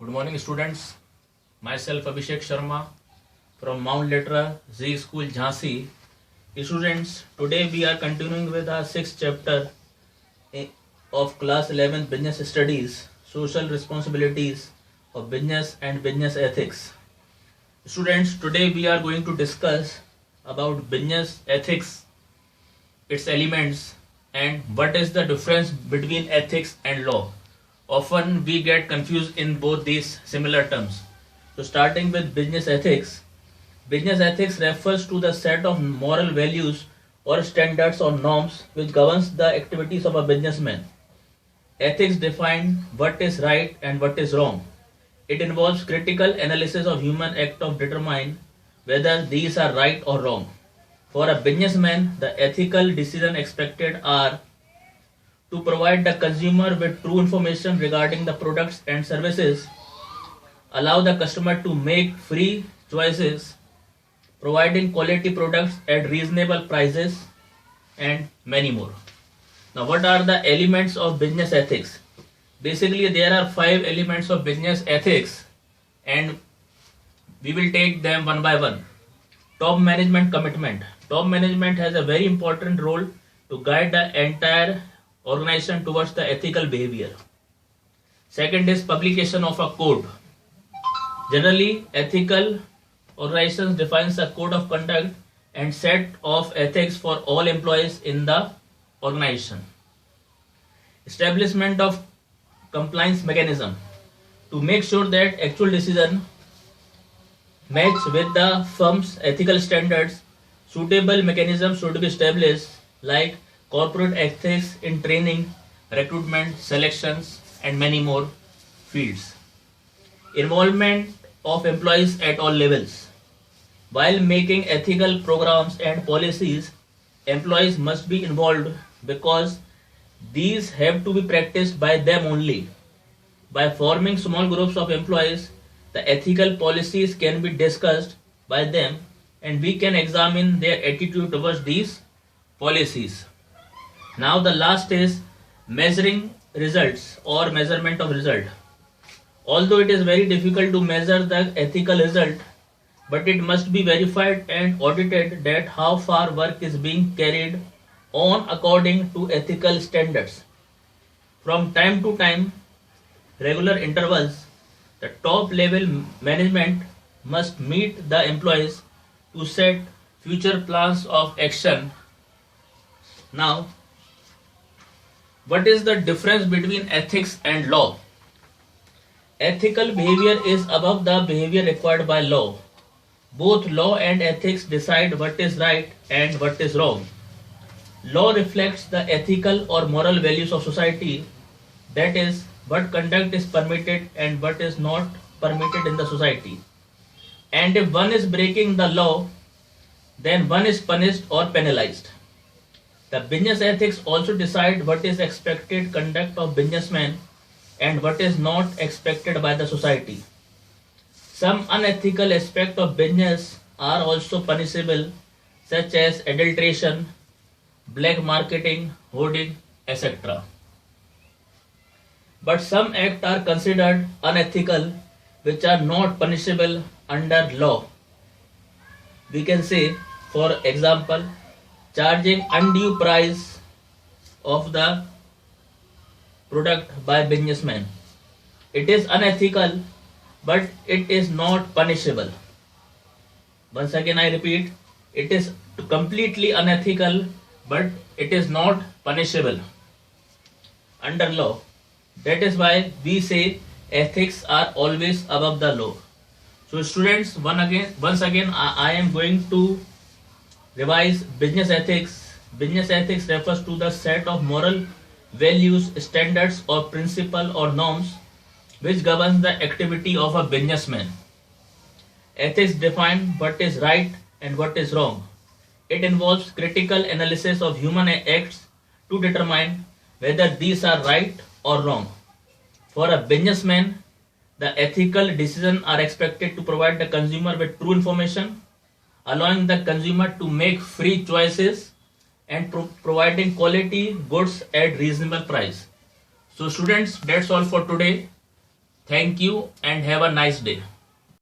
Good morning, students. Myself Abhishek Sharma from Mount Litera Z School, Jhansi. Students, today we are continuing with our sixth chapter of class 11 Business Studies, Social Responsibilities of Business and Business Ethics. Students, today we are going to discuss about business ethics, its elements, and what is the difference between ethics and law. Often we get confused in both these similar terms. So starting with business ethics refers to the set of moral values or standards or norms which governs the activities of a businessman. Ethics define what is right and what is wrong. It involves critical analysis of human act of determine whether these are right or wrong. For a businessman, the ethical decisions expected are to provide the consumer with true information regarding the products and services, allow the customer to make free choices, providing quality products at reasonable prices, and many more. Now, what are the elements of business ethics? Basically, there are 5 elements of business ethics, and we will take them one by one. Top management commitment. Top management has a very important role to guide the entire organization towards the ethical behavior. Second is publication of a code. Generally, ethical organizations defines a code of conduct and set of ethics for all employees in the organization. Establishment of compliance mechanism. To make sure that actual decision match with the firm's ethical standards, suitable mechanisms should be established like corporate ethics in training, recruitment, selections, and many more fields. Involvement of employees at all levels. While making ethical programs and policies, employees must be involved because these have to be practiced by them only. By forming small groups of employees, the ethical policies can be discussed by them and we can examine their attitude towards these policies. Now the last is measuring results or measurement of result. Although it is very difficult to measure the ethical result, but it must be verified and audited that how far work is being carried on according to ethical standards. From time to time, regular intervals, the top level management must meet the employees to set future plans of action. Now, what is the difference between ethics and law? Ethical behavior is above the behavior required by law. Both law and ethics decide what is right and what is wrong. Law reflects the ethical or moral values of society, that is, what conduct is permitted and what is not permitted in the society. And if one is breaking the law, then one is punished or penalized. The business ethics also decide what is expected conduct of businessmen and what is not expected by the society. Some unethical aspects of business are also punishable, such as adulteration, black marketing, hoarding, etc. But some acts are considered unethical, which are not punishable under law. We can say, for example, charging undue price of the product by businessmen. It is unethical, but it is not punishable. Once again I repeat, it is completely unethical, but it is not punishable under law. That is why we say ethics are always above the law. So students, once again I am going to revise business ethics. Business ethics refers to the set of moral values, standards or principles or norms which governs the activity of a businessman. Ethics define what is right and what is wrong. It involves critical analysis of human acts to determine whether these are right or wrong. For a businessman, the ethical decisions are expected to provide the consumer with true information, allowing the consumer to make free choices and providing quality goods at reasonable price. So students, that's all for today. Thank you and have a nice day.